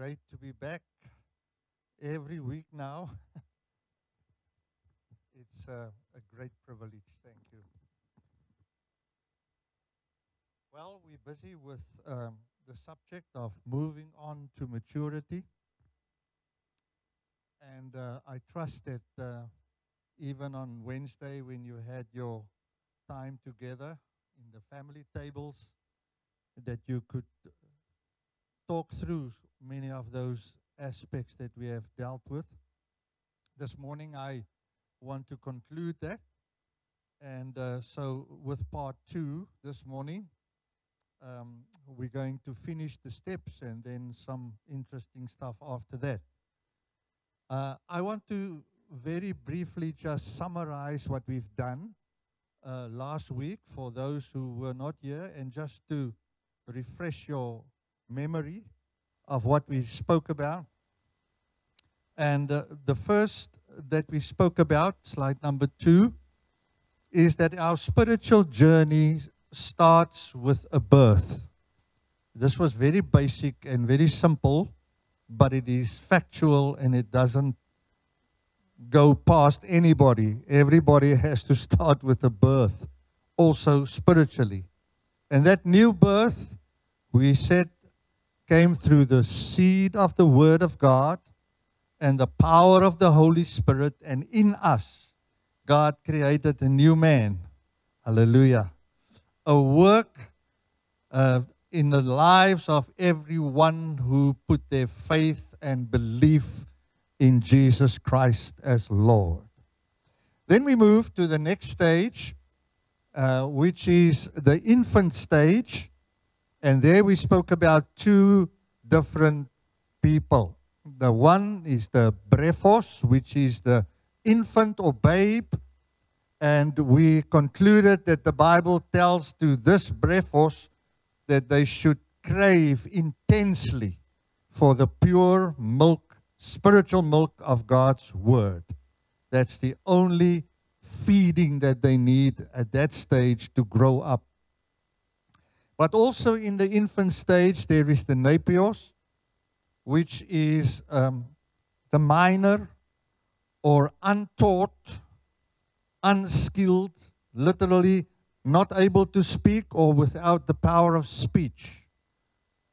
great to be back every week now. It's a great privilege. Thank you. Well, we're busy with the subject of moving on to maturity. And I trust that even on Wednesday, when you had your time together in the family tables, that you could talk through many of those aspects that we have dealt with. This morning, I want to conclude that. And so, with part two this morning, we're going to finish the steps and then some interesting stuff after that. I want to very briefly just summarize what we've done last week for those who were not here, and just to refresh your memory of what we spoke about. And the first that we spoke about, slide number 2, is that our spiritual journey starts with a birth. This was very basic and very simple, but it is factual and it doesn't go past anybody. Everybody has to start with a birth, also spiritually. And that new birth, we said, came through the seed of the Word of God and the power of the Holy Spirit, and in us, God created a new man. Hallelujah. A work in the lives of everyone who put their faith and belief in Jesus Christ as Lord. Then we move to the next stage, which is the infant stage. And there we spoke about two different people. The one is the brephos, which is the infant or babe. And we concluded that the Bible tells to this brephos that they should crave intensely for the pure milk, spiritual milk of God's Word. That's the only feeding that they need at that stage to grow up. But also in the infant stage, there is the napios, which is the minor or untaught, unskilled, literally not able to speak or without the power of speech.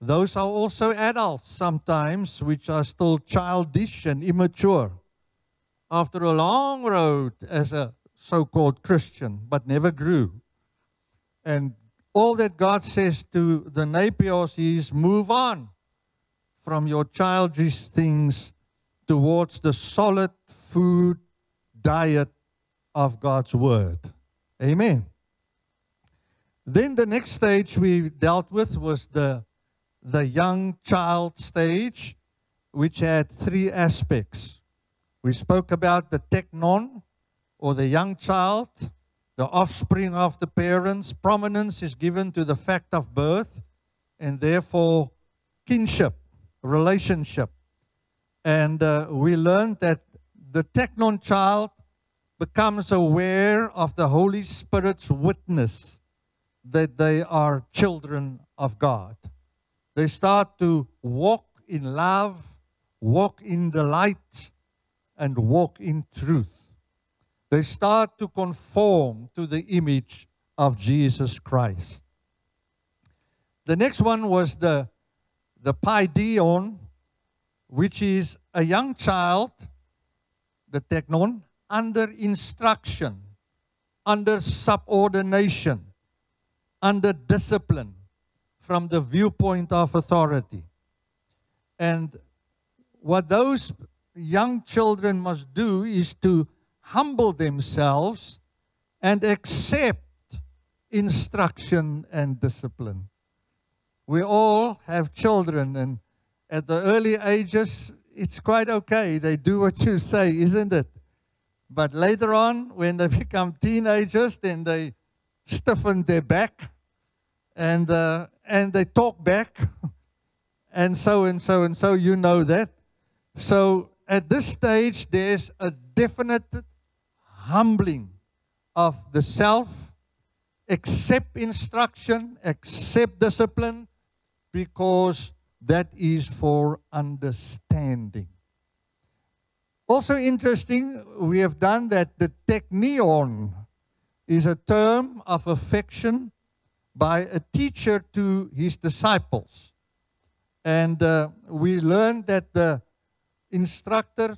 Those are also adults sometimes, which are still childish and immature after a long road as a so-called Christian, but never grew. And all that God says to the napios is, move on from your childish things towards the solid food diet of God's Word. Amen. Then the next stage we dealt with was the young child stage, which had 3 aspects. We spoke about the teknon, or the young child, the offspring of the parents. Prominence is given to the fact of birth, and therefore kinship, relationship. And we learned that the teknon child becomes aware of the Holy Spirit's witness that they are children of God. They start to walk in love, walk in the light, and walk in truth. They start to conform to the image of Jesus Christ. The next one was the paidion, which is a young child, the teknon, under instruction, under subordination, under discipline, from the viewpoint of authority. And what those young children must do is to humble themselves and accept instruction and discipline. We all have children, and at the early ages, it's quite okay. They do what you say, isn't it? But later on, when they become teenagers, then they stiffen their back, and they talk back, and so, you know that. So at this stage, there's a definite humbling of the self, accept instruction, accept discipline, because that is for understanding. Also interesting, we have done that the teknion is a term of affection by a teacher to his disciples. And we learned that the instructor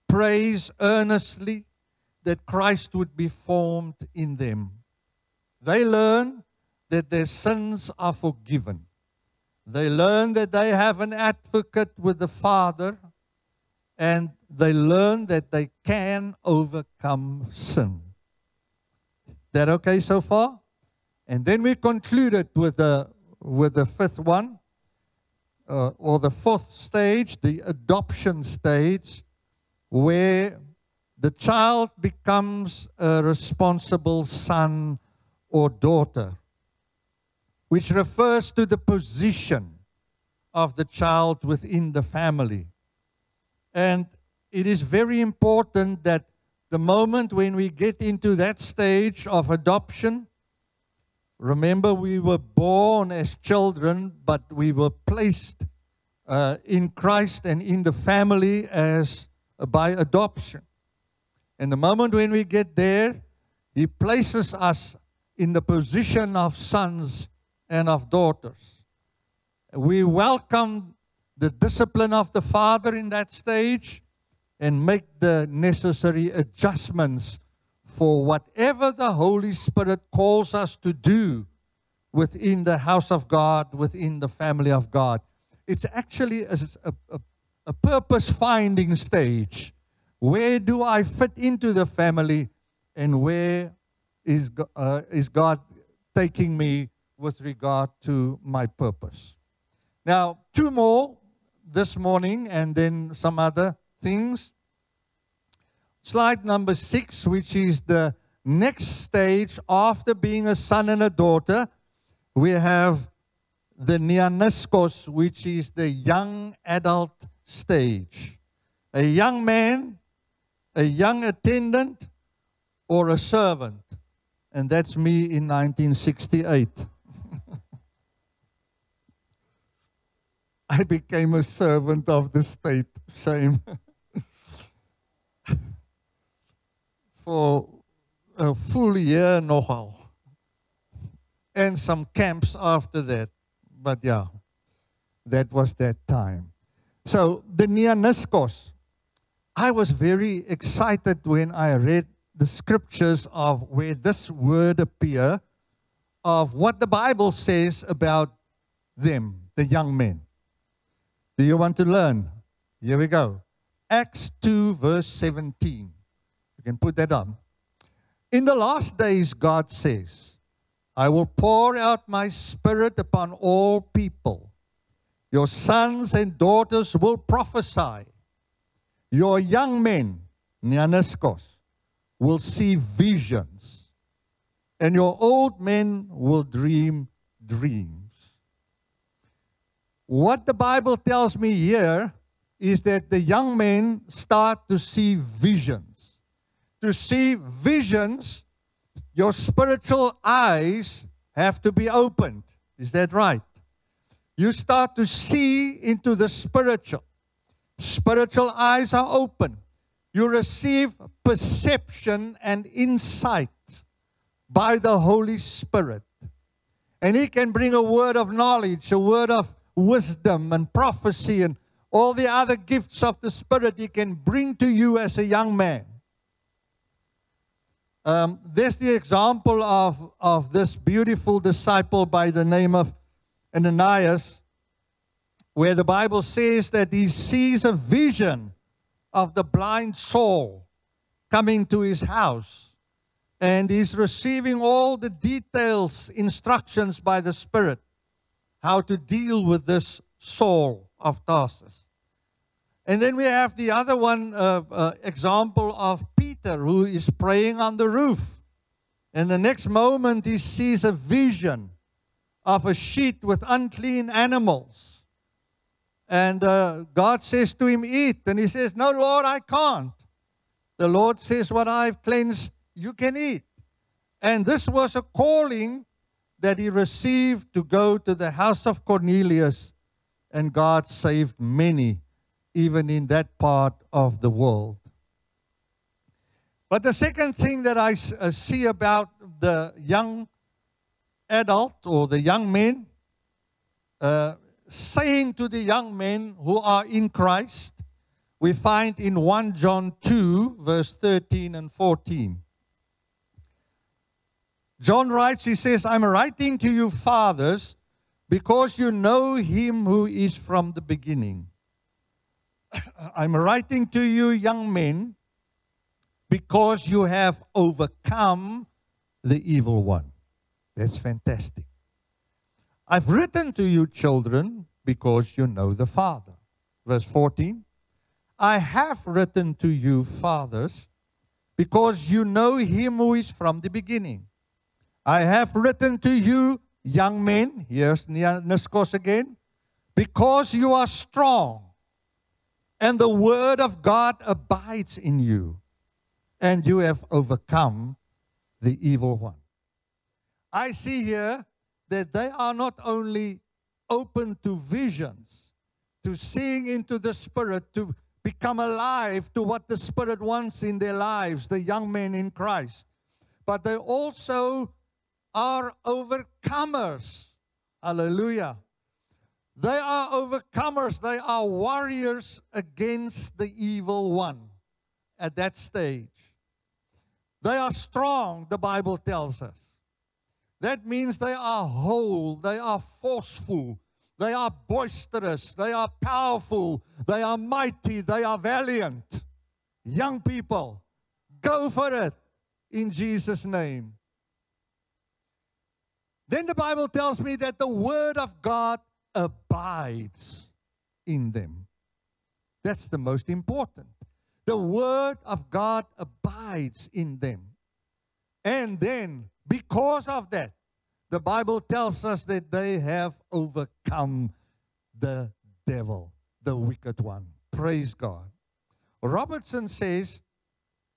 prays earnestly that Christ would be formed in them. They learn that their sins are forgiven. They learn that they have an advocate with the Father, and they learn that they can overcome sin. That okay so far? And then we concluded with the fifth one, or the fourth stage, the adoption stage, where the child becomes a responsible son or daughter, which refers to the position of the child within the family. And it is very important that the moment when we get into that stage of adoption, remember we were born as children, but we were placed in Christ and in the family as by adoption. And the moment when we get there, He places us in the position of sons and of daughters. We welcome the discipline of the Father in that stage and make the necessary adjustments for whatever the Holy Spirit calls us to do within the house of God, within the family of God. It's actually a purpose-finding stage. Where do I fit into the family, and where is God taking me with regard to my purpose? Now, two more this morning, and then some other things. Slide number 6, which is the next stage after being a son and a daughter. We have the neaniskos, which is the young adult stage. A young man, a young attendant, or a servant. And that's me in 1968. I became a servant of the state. Shame. For a full year nogal. And some camps after that. But yeah, that was that time. So the neaniskos. I was very excited when I read the scriptures of where this word appears, of what the Bible says about them, the young men. Do you want to learn? Here we go. Acts 2 verse 17. You can put that on. In the last days, God says, I will pour out my spirit upon all people. Your sons and daughters will prophesy. Your young men, neaniskos, will see visions. And your old men will dream dreams. What the Bible tells me here is that the young men start to see visions. To see visions, your spiritual eyes have to be opened. Is that right? You start to see into the spiritual. Spiritual eyes are open. You receive perception and insight by the Holy Spirit. And He can bring a word of knowledge, a word of wisdom and prophecy and all the other gifts of the Spirit He can bring to you as a young man. There's the example of this beautiful disciple by the name of Ananias, where the Bible says that he sees a vision of the blind Saul coming to his house. And he's receiving all the details, instructions by the Spirit, how to deal with this Saul of Tarsus. And then we have the other one, example of Peter, who is praying on the roof. And the next moment he sees a vision of a sheet with unclean animals. And God says to him, eat. And he says, no, Lord, I can't. The Lord says, what I've cleansed, you can eat. And this was a calling that he received to go to the house of Cornelius and God saved many, even in that part of the world. But the second thing that I see about the young adult or the young men, saying to the young men who are in Christ, we find in 1 John 2, verse 13 and 14. John writes, he says, I'm writing to you, fathers, because you know him who is from the beginning. I'm writing to you, young men, because you have overcome the evil one. That's fantastic. I've written to you, children, because you know the Father. Verse 14. I have written to you, fathers, because you know him who is from the beginning. I have written to you, young men, here's Niskos again, because you are strong, and the word of God abides in you, and you have overcome the evil one. I see here that they are not only open to visions, to seeing into the Spirit, to become alive to what the Spirit wants in their lives, the young men in Christ, but they also are overcomers. Hallelujah. They are overcomers. They are warriors against the evil one at that stage. They are strong, the Bible tells us. That means they are whole, they are forceful, they are boisterous, they are powerful, they are mighty, they are valiant. Young people, go for it in Jesus' name. Then the Bible tells me that the Word of God abides in them. That's the most important. The Word of God abides in them. And then, because of that, the Bible tells us that they have overcome the devil, the wicked one. Praise God. Robertson says,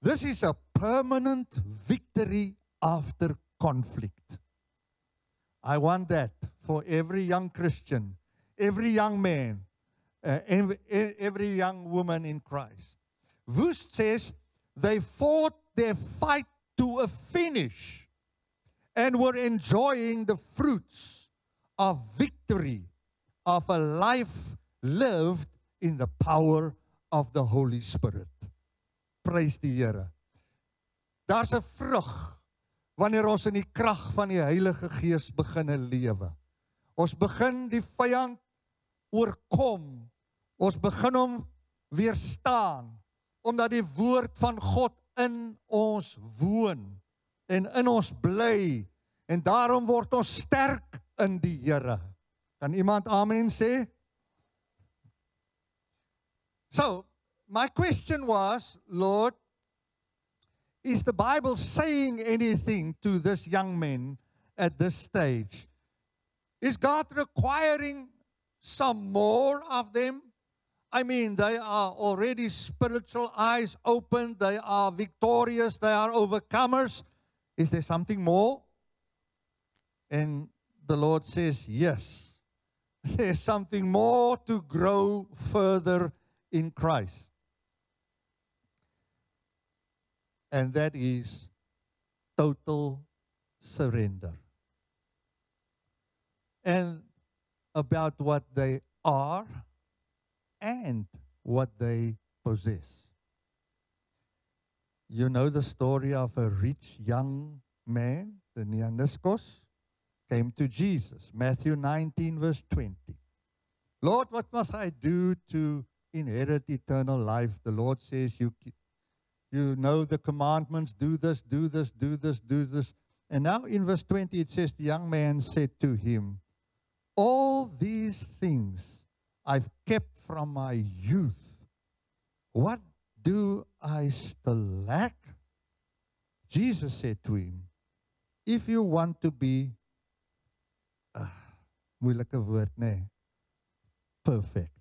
this is a permanent victory after conflict. I want that for every young Christian, every young man, every young woman in Christ. Wust says, they fought their fight to a finish and were enjoying the fruits of victory of a life lived in the power of the Holy Spirit. Praise die Here. Daar's 'n vrug wanneer ons in die krag van die Heilige Gees begin lewe. Ons begin die vyand oorkom. Ons begin hom weerstaan omdat die woord van God in ons woon en in ons bly, en daarom word ons sterk in die Here. Kan iemand amen sê? So, my question was, Lord, is the Bible saying anything to this young man at this stage? Is God requiring some more of them? I mean, they are already spiritual eyes opened, they are victorious, they are overcomers. Is there something more? And the Lord says, yes, there's something more to grow further in Christ. And that is total surrender. And about what they are and what they possess. You know the story of a rich young man, the Nianiskos, came to Jesus. Matthew 19, verse 20. Lord, what must I do to inherit eternal life? The Lord says, you know the commandments, do this, do this, do this, do this. And now in verse 20 it says, the young man said to him, all these things I've kept from my youth. What do I still lack? Jesus said to him, if you want to be, moeilike woord, nee, perfect.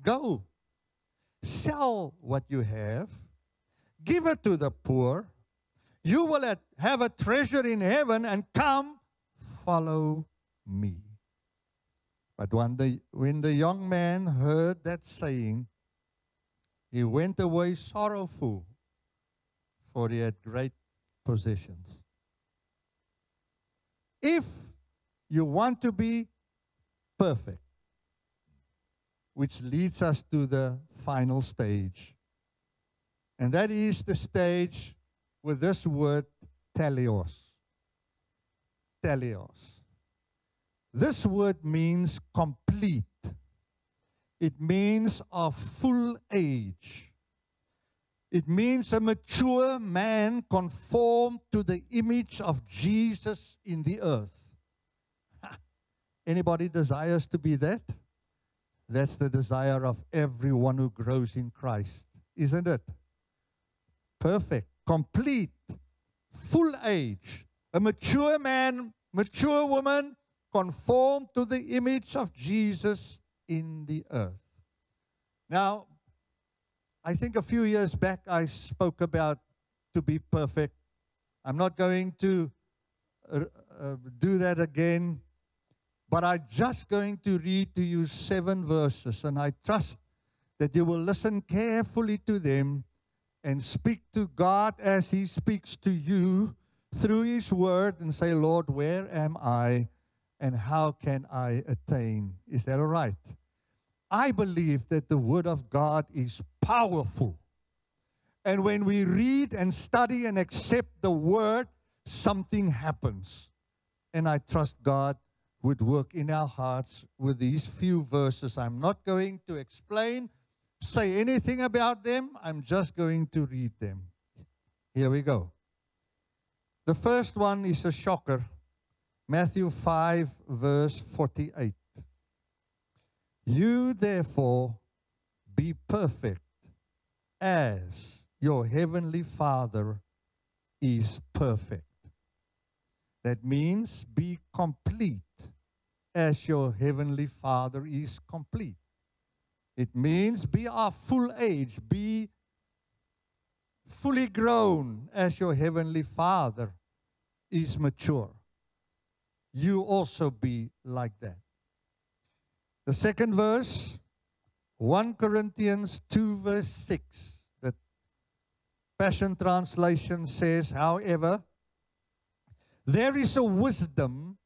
Go, sell what you have, give it to the poor, you will have a treasure in heaven, and come, follow me. But when the young man heard that saying, he went away sorrowful, for he had great possessions. If you want to be perfect, which leads us to the final stage, and that is the stage with this word, teleos. Teleos. This word means complete. It means of full age. It means a mature man conformed to the image of Jesus in the earth. Anybody desires to be that? That's the desire of everyone who grows in Christ, isn't it? Perfect, complete, full age, a mature man, mature woman, conformed to the image of Jesus in the earth. Now, I think a few years back I spoke about to be perfect. I'm not going to do that again, but I'm just going to read to you 7 verses, and I trust that you will listen carefully to them and speak to God as He speaks to you through His Word and say, Lord, where am I and how can I attain? Is that all right? I believe that the Word of God is powerful. And when we read and study and accept the Word, something happens. And I trust God would work in our hearts with these few verses. I'm not going to explain, say anything about them. I'm just going to read them. Here we go. The first one is a shocker. Matthew 5, verse 48. You therefore be perfect as your heavenly Father is perfect. That means be complete as your heavenly Father is complete. It means be of full age, be fully grown as your heavenly Father is mature. You also be like that. The second verse, 1 Corinthians 2 verse 6. The Passion Translation says, however, there is a wisdom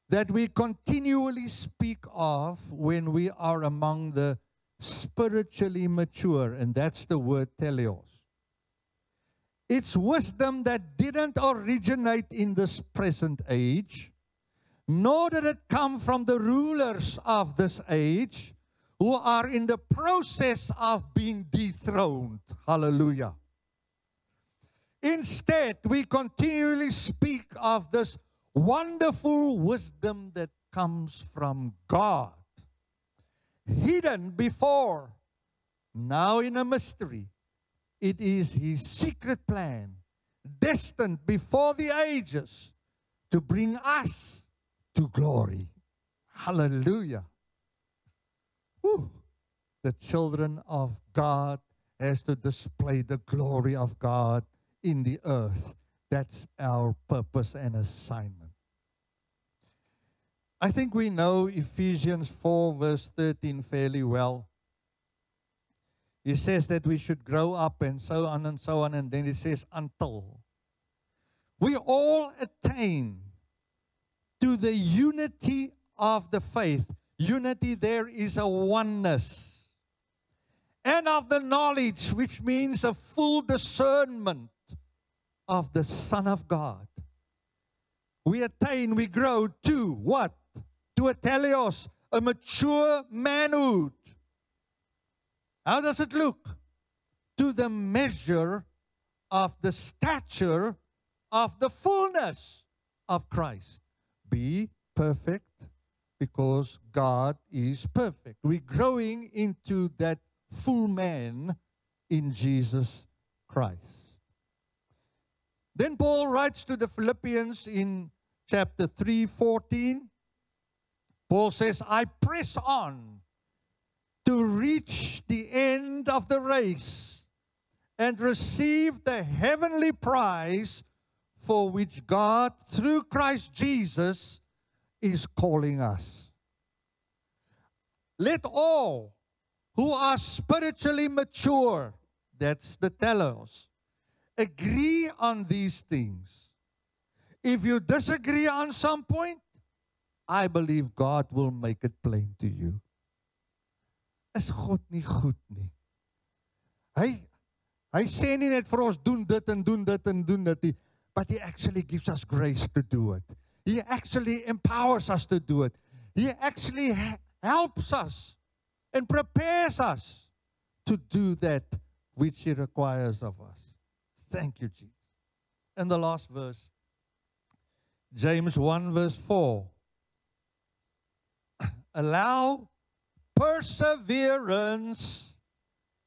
that we continually speak of when we are among the spiritually mature, and that's the word teleos. It's wisdom that didn't originate in this present age, nor did it come from the rulers of this age who are in the process of being dethroned. Hallelujah. Instead, we continually speak of this wonderful wisdom that comes from God, hidden before, now in a mystery. It is His secret plan, destined before the ages to bring us to glory. Hallelujah. Whew. The children of God has to display the glory of God in the earth. That's our purpose and assignment. I think we know Ephesians 4 verse 13 fairly well. It says that we should grow up and so on, and then it says until we all attain to the unity of the faith. Unity there is a oneness. And of the knowledge, which means a full discernment of the Son of God. We attain, we grow to what? To a teleos, a mature manhood. How does it look? To the measure of the stature of the fullness of Christ. Be perfect because God is perfect. We're growing into that full man in Jesus Christ. Then Paul writes to the Philippians in chapter 3:14. Paul says, I press on to reach the end of the race and receive the heavenly prize for which God, through Christ Jesus, is calling us. Let all who are spiritually mature, that's the telos, agree on these things. If you disagree on some point, I believe God will make it plain to you. Is God nie goed nie? Hy sê nie net vir ons doen dit en doen dit en doen dit nie, but He actually gives us grace to do it. He actually empowers us to do it. He actually helps us and prepares us to do that which He requires of us. Thank you, Jesus. And the last verse, James 1 verse 4. Allow perseverance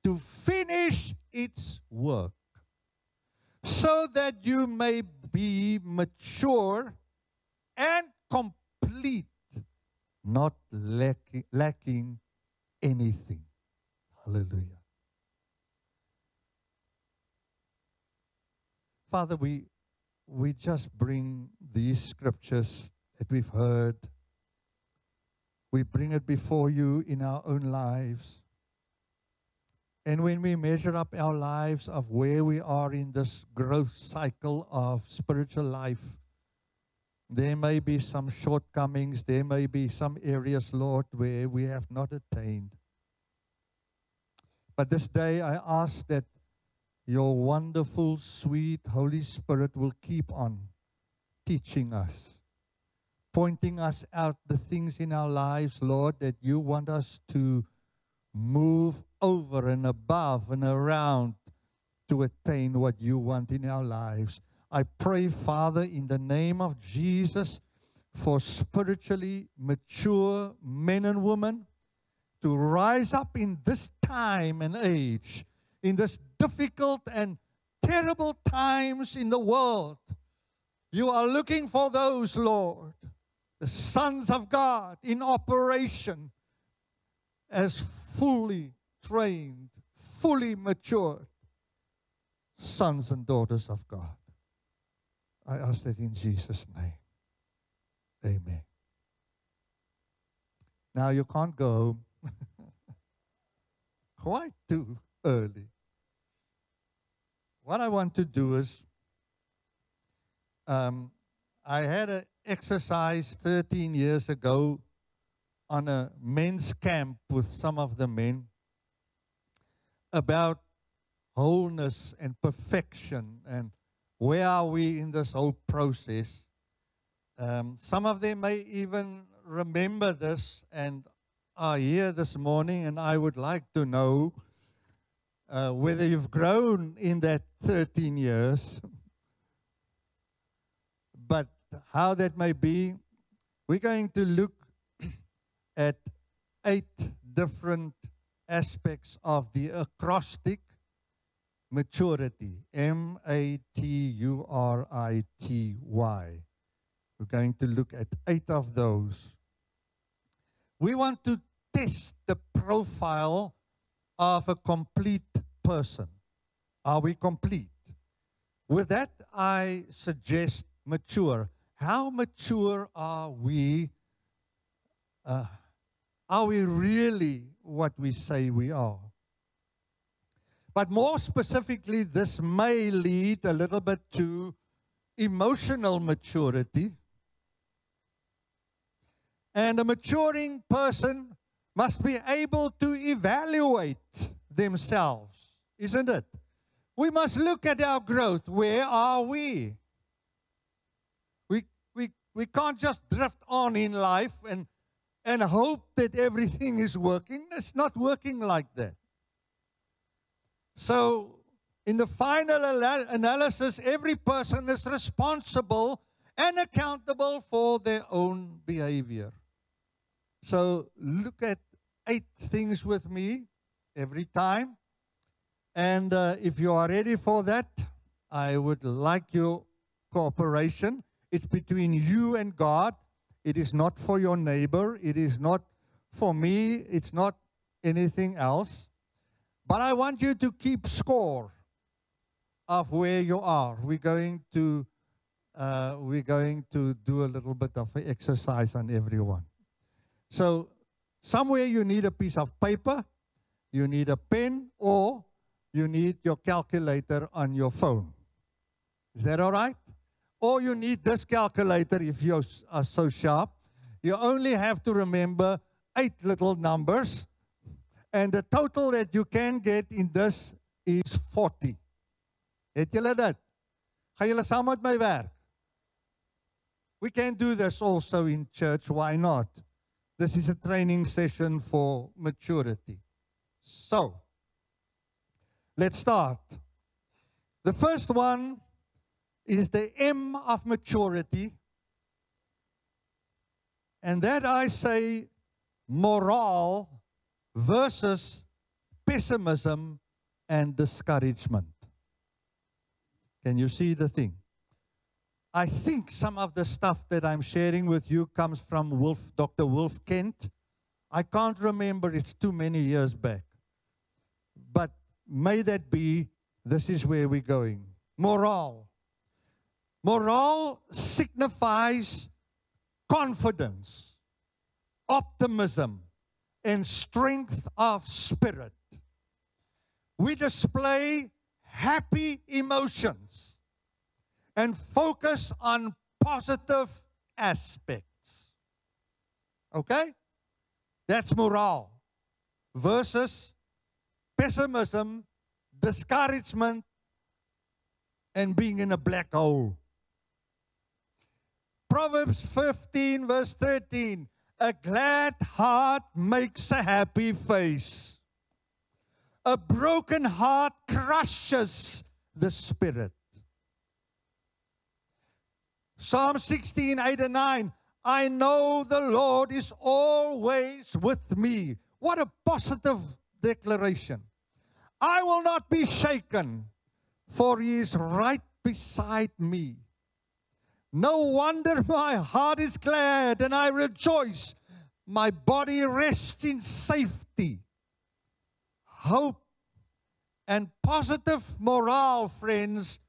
to finish its work, so that you may be mature and complete, not lacking anything. Hallelujah. Father, we just bring these scriptures that we've heard. We bring it before you in our own lives. And when we measure up our lives of where we are in this growth cycle of spiritual life, there may be some shortcomings, there may be some areas, Lord, where we have not attained. But this day I ask that your wonderful, sweet Holy Spirit will keep on teaching us, pointing us out the things in our lives, Lord, that you want us to move over and above and around to attain what you want in our lives. I pray, Father, in the name of Jesus, for spiritually mature men and women to rise up in this time and age, in this difficult and terrible times in the world. You are looking for those, Lord, the sons of God in operation as fully trained, fully matured sons and daughters of God. I ask that in Jesus' name. Amen. Now you can't go home quite too early. What I want to do is, I had an exercise 13 years ago on a men's camp with some of the men about wholeness and perfection and where are we in this whole process. Some of them may even remember this and are here this morning, and I would like to know whether you've grown in that 13 years. But how that may be, we're going to look at 8 different aspects of the acrostic maturity, M-A-T-U-R-I-T-Y. We're going to look at 8 of those. We want to test the profile of a complete person. Are we complete? With that, I suggest mature. How mature are we? Are we really what we say we are? But more specifically, this may lead a little bit to emotional maturity. And a maturing person must be able to evaluate themselves, isn't it? We must look at our growth. Where are we? We can't just drift on in life and hope that everything is working. It's not working like that. So, in the final analysis, every person is responsible and accountable for their own behavior. So, look at 8 things with me every time. And if you are ready for that, I would like your cooperation. It's between you and God. It is not for your neighbor. It is not for me. It's not anything else. But I want you to keep score of where you are. We're going to do a little bit of an exercise on everyone. So Somewhere you need a piece of paper, you need a pen, or you need your calculator on your phone. Is that all right? Or you need this calculator if you are so sharp. You only have to remember 8 little numbers, and the total that you can get in this is 40. Het julle dit? Gaan julle saam met my werk? We can do this also in church. Why not? This is a training session for maturity. So, let's start. The first one is the M of maturity. And that I say morale versus pessimism and discouragement. Can you see the thing? I think some of the stuff that I'm sharing with you comes from Dr. Wolf Kent. I can't remember, it's too many years back. But may that be, this is where we're going. Morale. Morale signifies confidence, optimism, and strength of spirit. We display happy emotions and focus on positive aspects. Okay? That's morale. Versus pessimism, discouragement, and being in a black hole. Proverbs 15 verse 13. A glad heart makes a happy face. A broken heart crushes the spirit. Psalm 16, 8 and 9. I know the Lord is always with me. What a positive declaration. I will not be shaken, for he is right beside me. No wonder my heart is glad and I rejoice. My body rests in safety. Hope and positive morale, friends,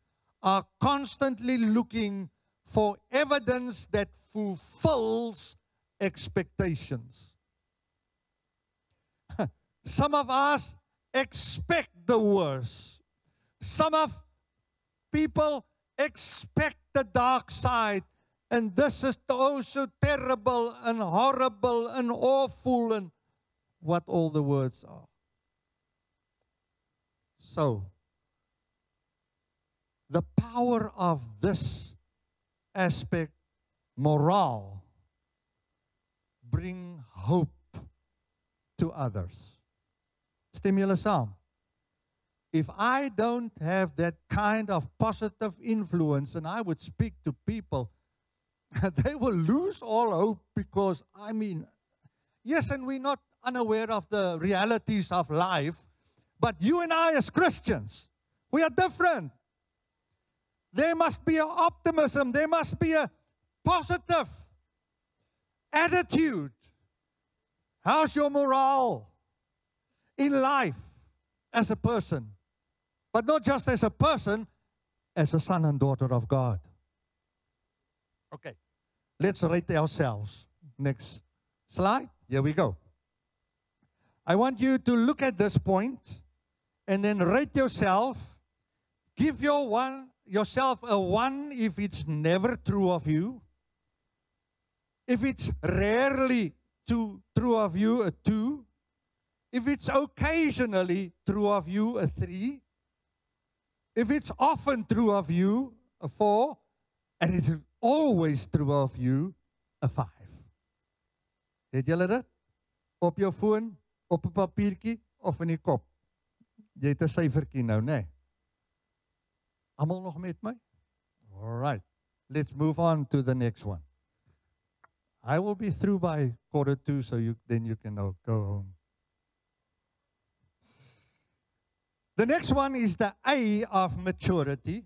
are constantly looking for evidence that fulfills expectations. Some of us expect the worst. Some of people expect the dark side. And this is oh so terrible and horrible and awful and what all the words are. So, the power of this aspect, morale, bring hope to others. Stem julle saam? If I don't have that kind of positive influence and I would speak to people, they will lose all hope because, I mean, yes, and we're not unaware of the realities of life, but you and I as Christians, we are different. There must be an optimism. There must be a positive attitude. How's your morale in life as a person? But not just as a person, as a son and daughter of God. Okay, let's rate ourselves. Next slide. Here we go. I want you to look at this point and then rate yourself. Give yourself a 1 if it's never true of you. If it's rarely true of you, a 2. If it's occasionally true of you, a 3. If it's often true of you, a 4. And it's always true of you, a 5. Het julle dit? Op jou foon, op 'n papiertjie of in die kop? Jy het 'n syfertjie nou, né? Almal nog met my? All right. Let's move on to the next one. I will be through by 1:45, so then you can go home. The next one is the A of maturity.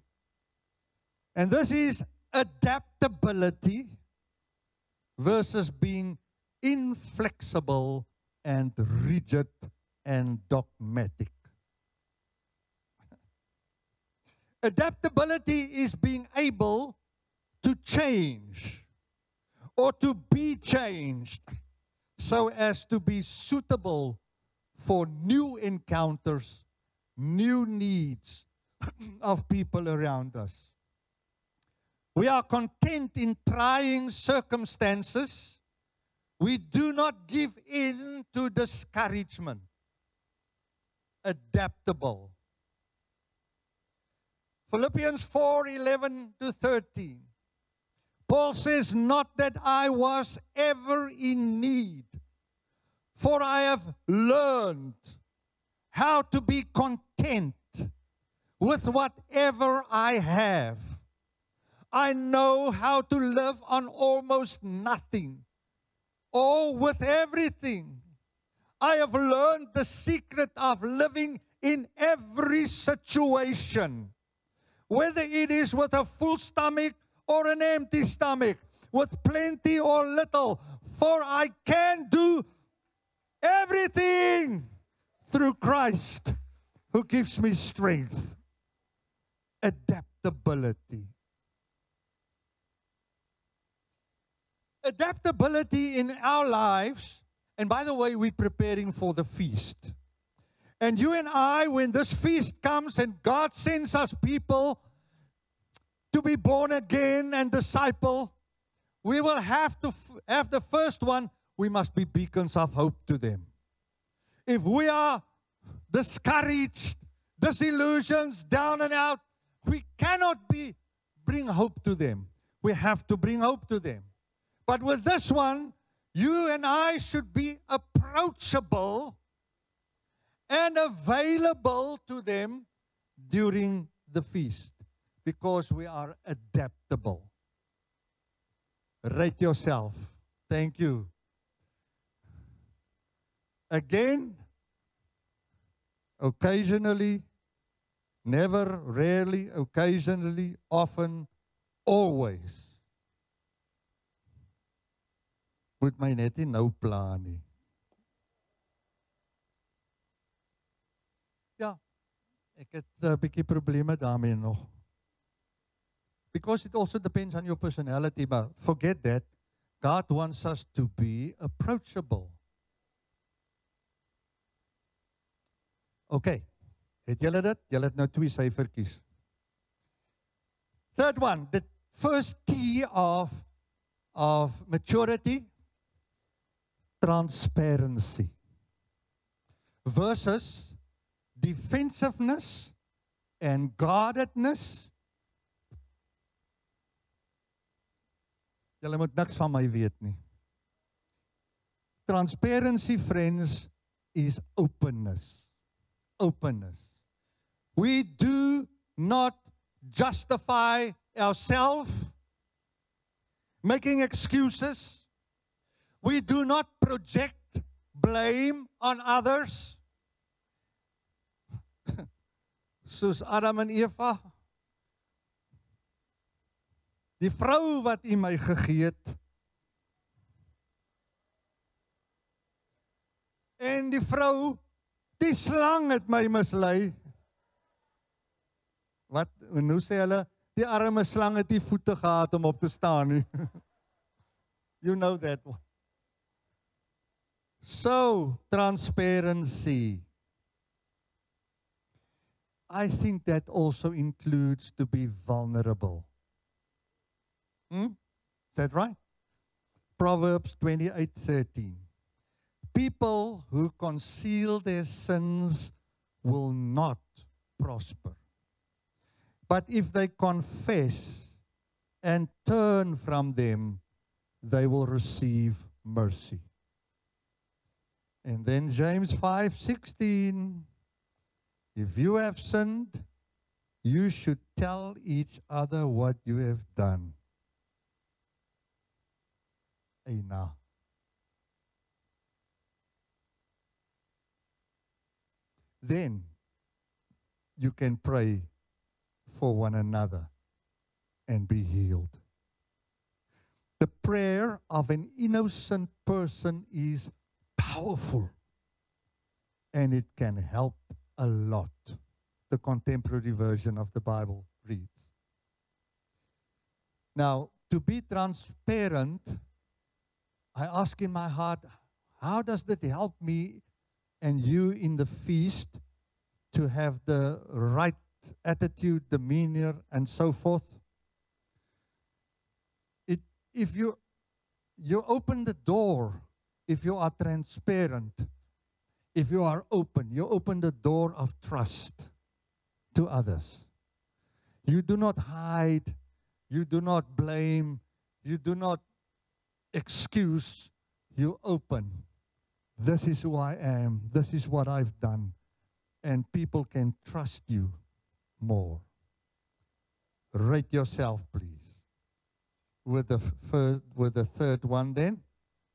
And this is adaptability versus being inflexible and rigid and dogmatic. Adaptability is being able to change or to be changed. so as to be suitable for new encounters, new needs of people around us. We are content in trying circumstances. We do not give in to discouragement. Adaptable. Philippians 4:11 to 13. Paul says, not that I was ever in need, for I have learned how to be content with whatever I have. I know how to live on almost nothing, or with everything. I have learned the secret of living in every situation, whether it is with a full stomach or an empty stomach, with plenty or little, for I can do everything through Christ who gives me strength. Adaptability. Adaptability in our lives, and by the way, we're preparing for the feast. And you and I, when this feast comes and God sends us people to be born again and disciple, we will have to have the first one. We must be beacons of hope to them. If we are discouraged, disillusioned, down and out, we cannot bring hope to them. We have to bring hope to them. But with this one, you and I should be approachable and available to them during the feast, because we are adaptable. Rate yourself. Thank you. Again, occasionally, never, rarely, occasionally, often, always. Moet my net nie nou pla nie. Ja, ek het 'n bietjie probleme daarmee nog. Because it also depends on your personality, but forget that. God wants us to be approachable. Okay, het julle dit? Julle het nou 2 syfertjies. Third one, the first T of maturity, transparency, versus defensiveness and guardedness. Julle moet niks van my weet nie. Transparency, friends, is openness. Openness. We do not justify ourselves, making excuses. We do not project blame on others. Soos Adam en Eva. Die vrou wat U my gegee het. En die vrou, die slang het my mislei. Wat, en hoe sê hulle, die arme slang het nie voete gehad om op te staan nie. You know that one. So, transparency. I think that also includes to be vulnerable. Is that right? Proverbs 28:13. People who conceal their sins will not prosper. But if they confess and turn from them, they will receive mercy. And then James 5:16. If you have sinned, you should tell each other what you have done. Now. Then you can pray for one another and be healed. The prayer of an innocent person is powerful, and it can help a lot. The contemporary version of the Bible reads. Now, to be transparent, I ask in my heart, How does that help me and you in the feast to have the right attitude, demeanor, and so forth? If you open the door, if you are transparent, if you are open, you open the door of trust to others. You do not hide, you do not blame, you do not excuse, you open. This is who I am, this is what I've done, and people can trust you more. Rate yourself, please. With the third one then,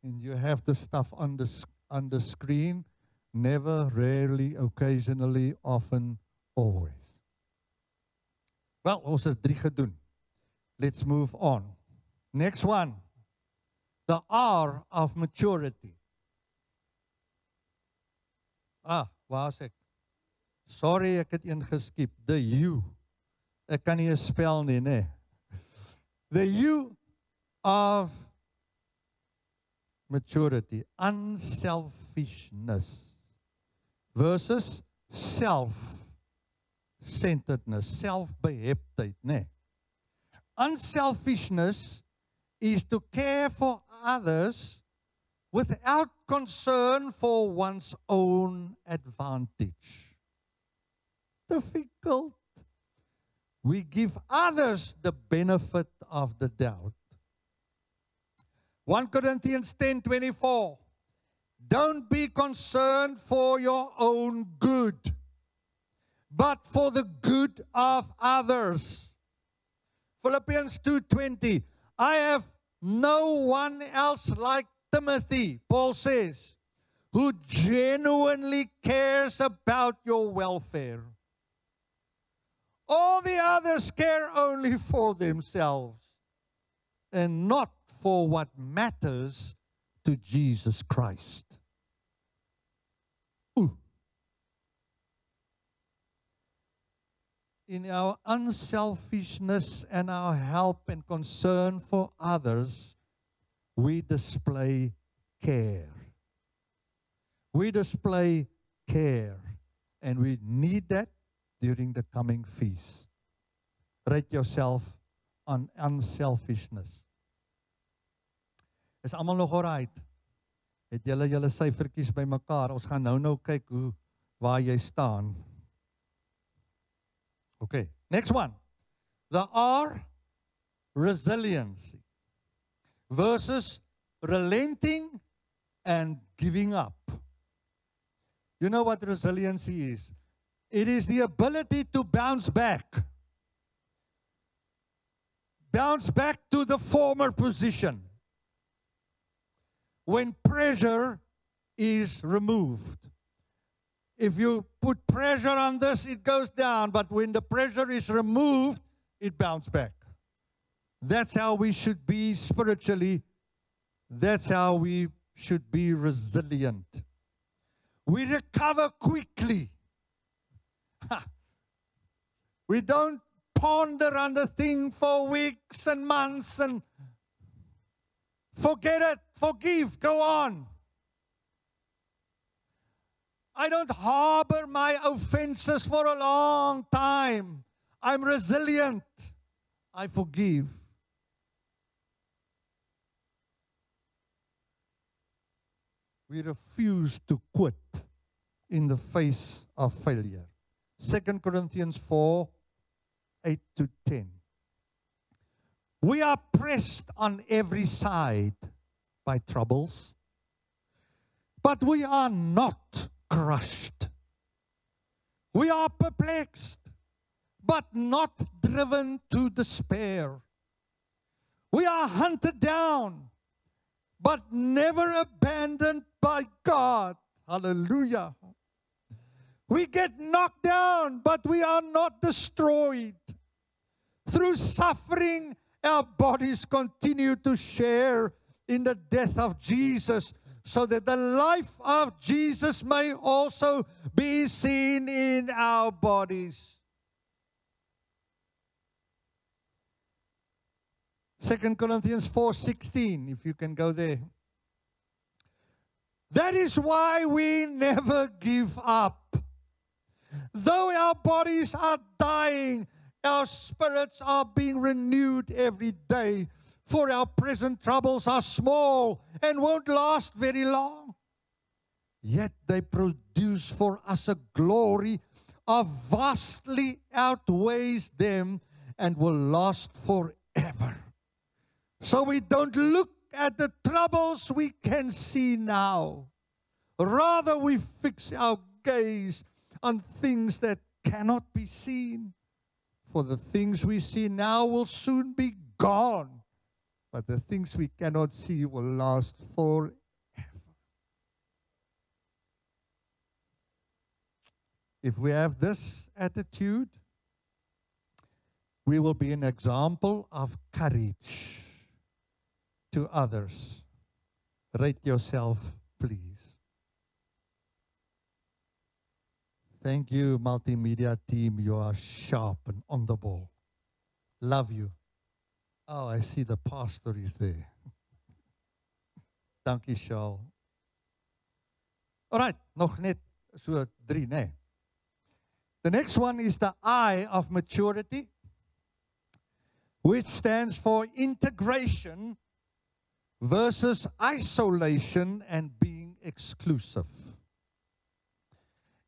and you have the stuff on the screen. Never, rarely, occasionally, often, always. Well, ons is 3 gedoen. Let's move on. Next one. The R of maturity. Waar is ek? Sorry, ek het een geskip. The U. Ek kan nie spel nie, nee. The U of maturity. Unselfishness. Versus self-centeredness, self-beheptheid, nee. Unselfishness is to care for others without concern for one's own advantage. Difficult. We give others the benefit of the doubt. 1 Corinthians 10:24. Don't be concerned for your own good, but for the good of others. Philippians 2:20. I have no one else like Timothy, Paul says, who genuinely cares about your welfare. All the others care only for themselves and not for what matters to Jesus Christ. In our unselfishness and our help and concern for others, we display care. We display care, and we need that during the coming feast. Rate yourself on unselfishness. Is almal nog alright? Het julle syfertjies bymekaar? Ons gaan nou kyk waar jy staan. Okay, next one. The R, resiliency versus relenting and giving up. You know what resiliency is? It is the ability to bounce back. Bounce back to the former position. When pressure is removed. If you put pressure on this, it goes down. But when the pressure is removed, it bounces back. That's how we should be spiritually. That's how we should be resilient. We recover quickly. We don't ponder on the thing for weeks and months and forget it, forgive, go on. I don't harbor my offenses for a long time. I'm resilient. I forgive. We refuse to quit in the face of failure. 2 Corinthians 4:8-10. We are pressed on every side by troubles, but we are not crushed. We are perplexed, but not driven to despair. We are hunted down, but never abandoned by God. Hallelujah. We get knocked down, but we are not destroyed. Through suffering, our bodies continue to share in the death of Jesus, so that the life of Jesus may also be seen in our bodies. 2 Corinthians 4:16, if you can go there. That is why we never give up. Though our bodies are dying, our spirits are being renewed every day. For our present troubles are small and won't last very long. Yet they produce for us a glory of vastly outweighs them and will last forever. So we don't look at the troubles we can see now. Rather, we fix our gaze on things that cannot be seen. For the things we see now will soon be gone, but the things we cannot see will last forever. If we have this attitude, we will be an example of courage to others. Rate yourself, please. Thank you, multimedia team. You are sharp and on the ball. Love you. Oh, I see the pastor is there. Dankie, Shaal. All right, nog net so 3, né? The next one is the I of maturity, which stands for integration versus isolation and being exclusive.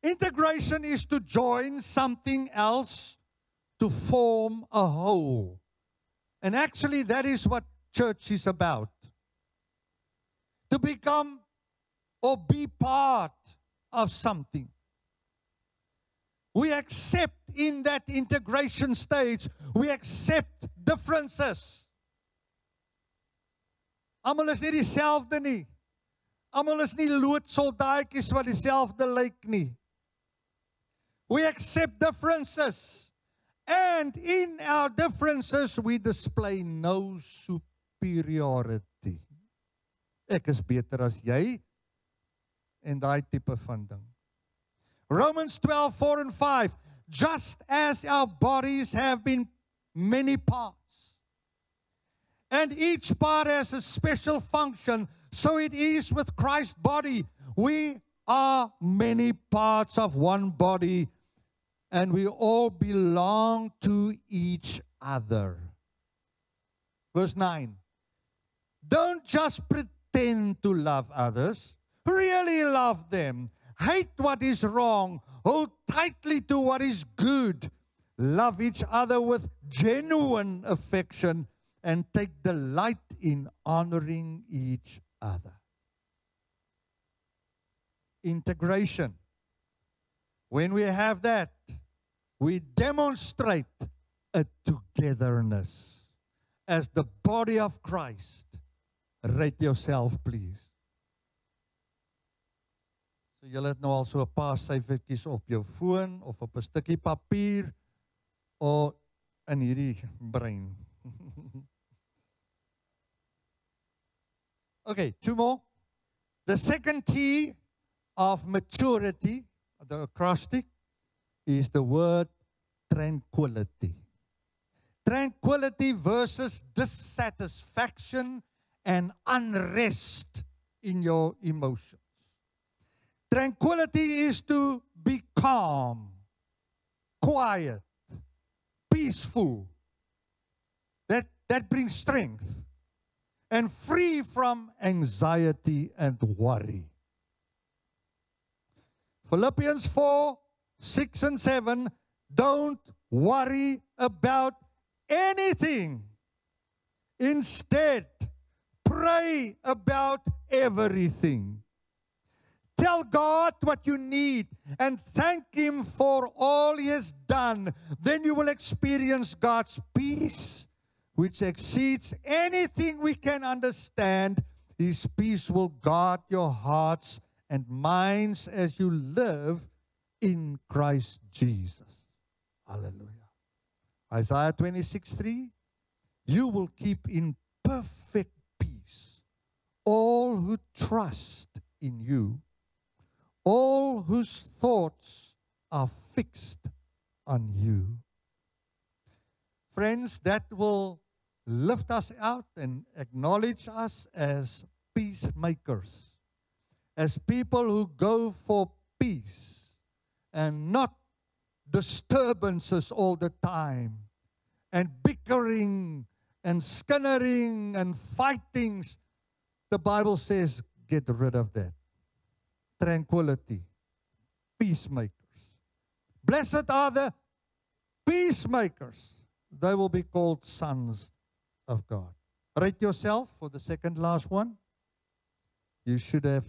Integration is to join something else to form a whole. And actually, that is what church is about. To become or be part of something. We accept in that integration stage, we accept differences. Almal is nie dieselfde nie. Almal is nie loodsoldaatjies wat dieselfde lyk nie. We accept differences. And in our differences, we display no superiority. Ek is beter as jy, en daai tipe van ding. Romans 12:4 and 5. Just as our bodies have been many parts, and each part has a special function, so it is with Christ's body. We are many parts of one body, and we all belong to each other. Verse 9. Don't just pretend to love others. Really love them. Hate what is wrong. Hold tightly to what is good. Love each other with genuine affection and take delight in honoring each other. Integration. When we have that, we demonstrate a togetherness as the body of Christ. Rate yourself, please. So julle het nou al so 'n paar syfertjies op jou foon of op 'n stukkie papier of in hierdie brein. Okay, 2 more. The second T of maturity, the acrostic, is the word tranquility. Tranquility versus dissatisfaction and unrest in your emotions. Tranquility is to be calm, quiet, peaceful. That brings strength. And free from anxiety and worry. Philippians 4:6 and 7, don't worry about anything. Instead, pray about everything. Tell God what you need and thank Him for all He has done. Then you will experience God's peace, which exceeds anything we can understand. His peace will guard your hearts and minds as you live in Christ Jesus. Hallelujah. Isaiah 26:3, you will keep in perfect peace all who trust in you, all whose thoughts are fixed on you. Friends, that will lift us out and acknowledge us as peacemakers. as people who go for peace and not disturbances all the time and bickering and skinnering and fightings. The Bible says, get rid of that. Tranquility. Peacemakers. Blessed are the peacemakers. They will be called sons of God. Rate yourself for the second last one. You should have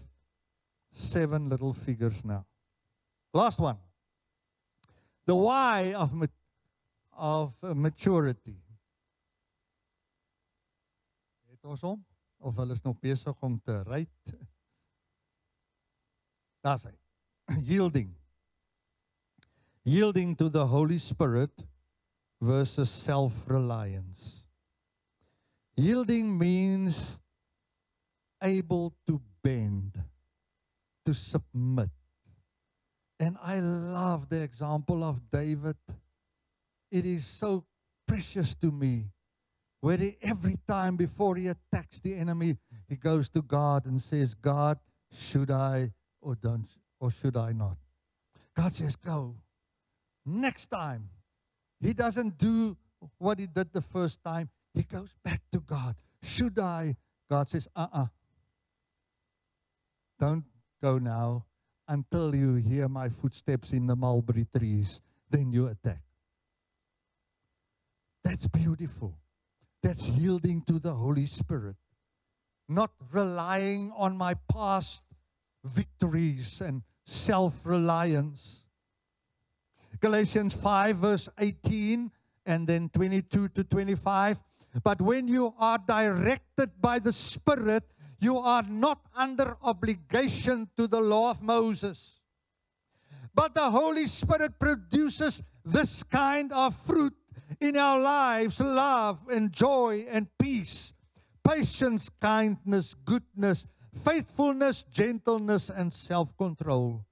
7 little figures now. Last one. The why of maturity. Het ons hom? Of hulle is nog besig om te rate? Daar's hy. Yielding. Yielding to the Holy Spirit versus self-reliance. Yielding means able to bend, to submit. And I love the example of David. It is so precious to me, where every time before he attacks the enemy, he goes to God and says, God, should I or should I not? God says, go. Next time, he doesn't do what he did the first time. He goes back to God. Should I? God says, don't go now until you hear my footsteps in the mulberry trees. Then you attack. That's beautiful. That's yielding to the Holy Spirit. Not relying on my past victories and self-reliance. Galatians 5 verse 18 and then 22 to 25. But when you are directed by the Spirit, you are not under obligation to the law of Moses. But the Holy Spirit produces this kind of fruit in our lives: love and joy and peace, patience, kindness, goodness, faithfulness, gentleness, and self-control.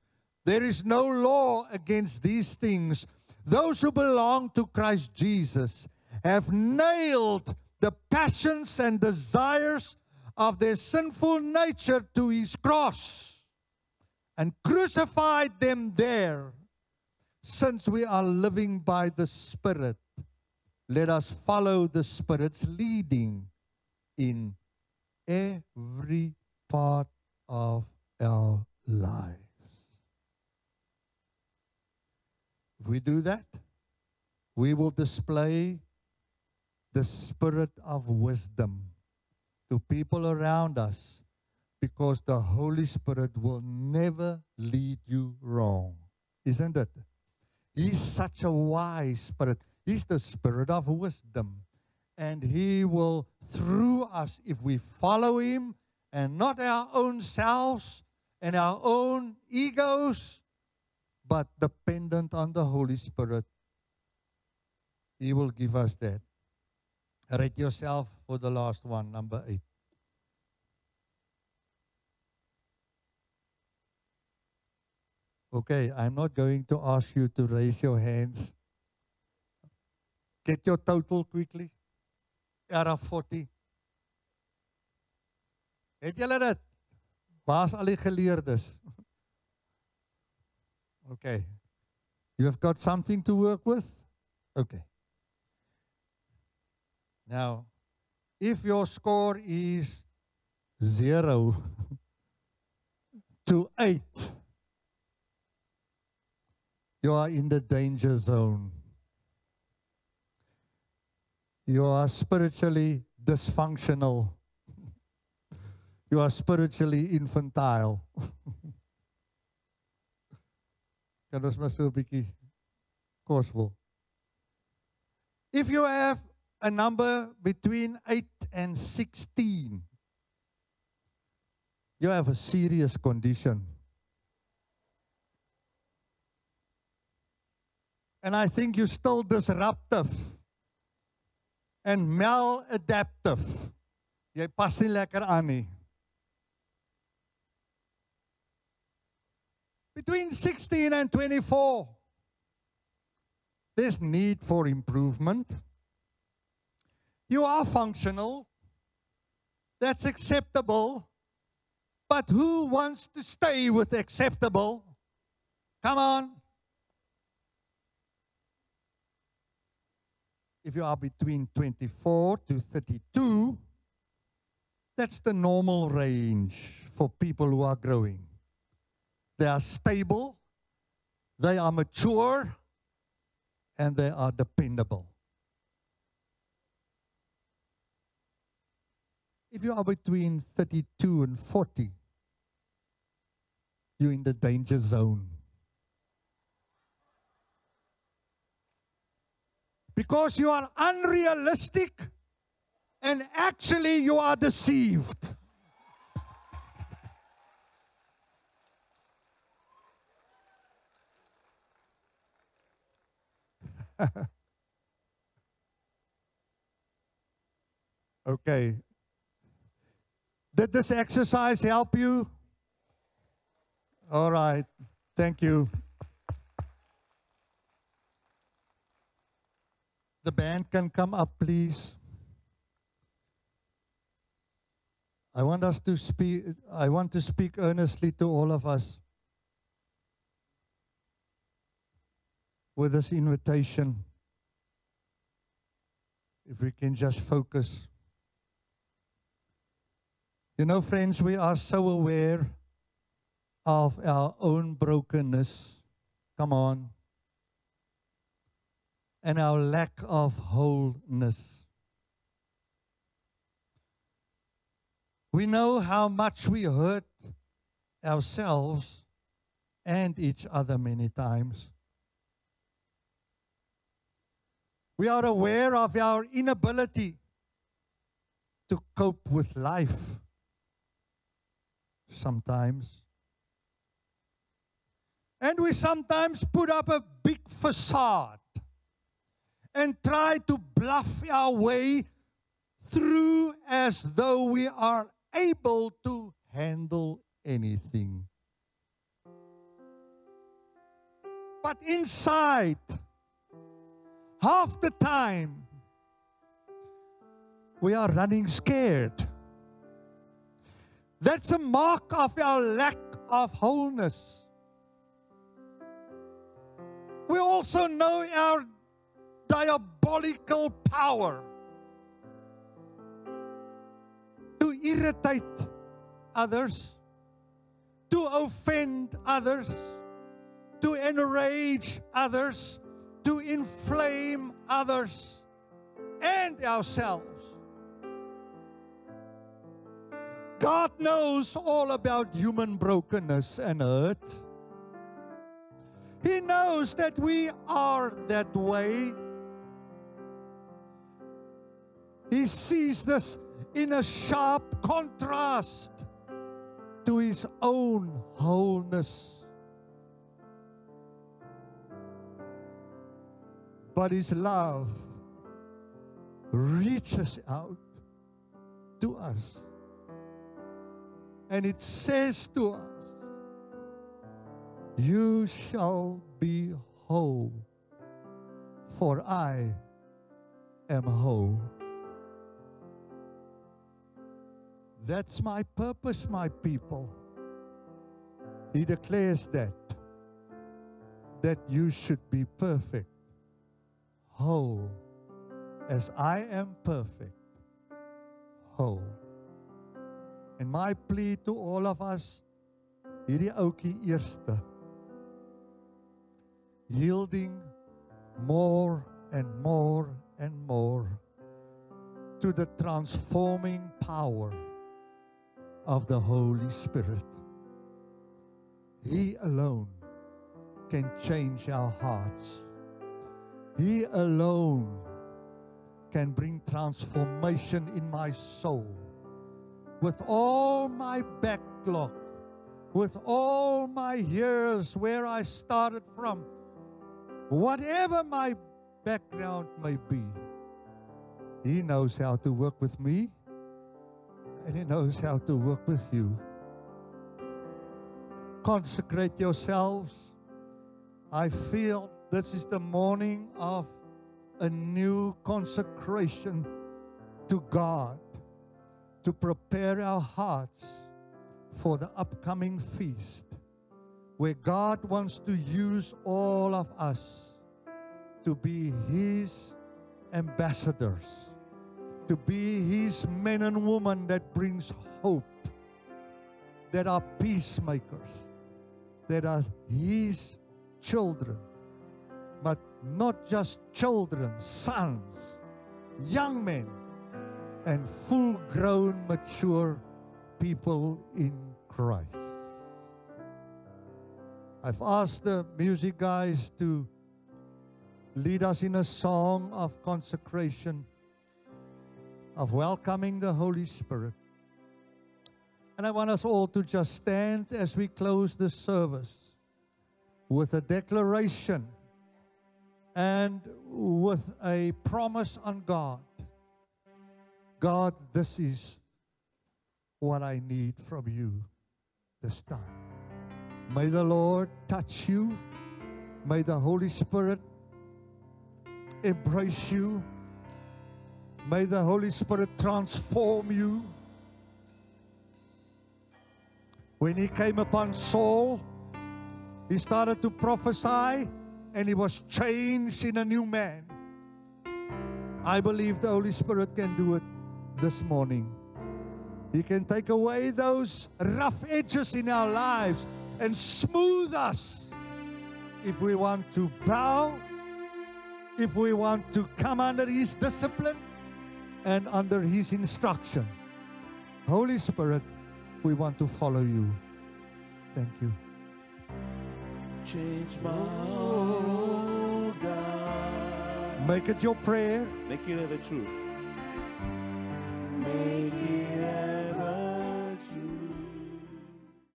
There is no law against these things. Those who belong to Christ Jesus have nailed the passions and desires of their sinful nature to his cross and crucified them there. Since we are living by the Spirit, let us follow the Spirit's leading in every part of our lives. If we do that, we will display the spirit of wisdom to people around us, because the Holy Spirit will never lead you wrong. Isn't it? He's such a wise Spirit. He's the Spirit of wisdom. And He will, through us, if we follow Him and not our own selves and our own egos, but dependent on the Holy Spirit, He will give us that. Rate yourself for the last one, number 8. Okay, I'm not going to ask you to raise your hands. Get your total quickly. Out of 40. Het julle dit? Waar is al die geleerdes? Okay. You have got something to work with? Okay. Now, if your score is 0 to 8, you are in the danger zone. You are spiritually dysfunctional. You are spiritually infantile. Kan ons maar so 'n bietjie kosvol. If you have a number between 8 and 16, you have a serious condition. And I think you're still disruptive and maladaptive. Jy pas nie lekker aan nie. Between 16 and 24, there's need for improvement. You are functional. That's acceptable. But who wants to stay with acceptable? Come on. If you are between 24 to 32, that's the normal range for people who are growing. They are stable, they are mature, and they are dependable. If you are between 32 and 40, you're in the danger zone. Because you are unrealistic and actually you are deceived. Okay. Did this exercise help you? All right. Thank you. The band can come up, please. I want to speak earnestly to all of us with this invitation. If we can just focus. You know, friends, we are so aware of our own brokenness. Come on. And our lack of wholeness. We know how much we hurt ourselves and each other many times. We are aware of our inability to cope with life sometimes. And we sometimes put up a big facade and try to bluff our way through as though we are able to handle anything. But inside, half the time, we are running scared. That's a mark of our lack of wholeness. We also know our diabolical power to irritate others, to offend others, to enrage others, to inflame others and ourselves. God knows all about human brokenness and hurt. He knows that we are that way. He sees this in a sharp contrast to His own wholeness. But His love reaches out to us. And it says to us, you shall be whole, for I am whole. That's my purpose, my people. He declares that you should be perfect, whole, as I am perfect, whole. And my plea to all of us, hierdie ouetjie eerste, yielding more and more and more to the transforming power of the Holy Spirit. He alone can change our hearts. He alone can bring transformation in my soul. With all my backlog, with all my years where I started from, whatever my background may be, He knows how to work with me, and He knows how to work with you. Consecrate yourselves. I feel this is the morning of a new consecration to God, to prepare our hearts for the upcoming feast, where God wants to use all of us to be His ambassadors, to be His men and women that brings hope, that are peacemakers, that are His children, but not just children, sons, young men, and full-grown, mature people in Christ. I've asked the music guys to lead us in a song of consecration, of welcoming the Holy Spirit. And I want us all to just stand as we close this service with a declaration and with a promise on God. God, this is what I need from you this time. May the Lord touch you. May the Holy Spirit embrace you. May the Holy Spirit transform you. When He came upon Saul, he started to prophesy and he was changed in a new man. I believe the Holy Spirit can do it this morning. He can take away those rough edges in our lives and smooth us if we want to bow, if we want to come under His discipline and under His instruction. Holy Spirit, we want to follow you. Thank you. Change my oh God. Make it your prayer. Make it ever true. Make it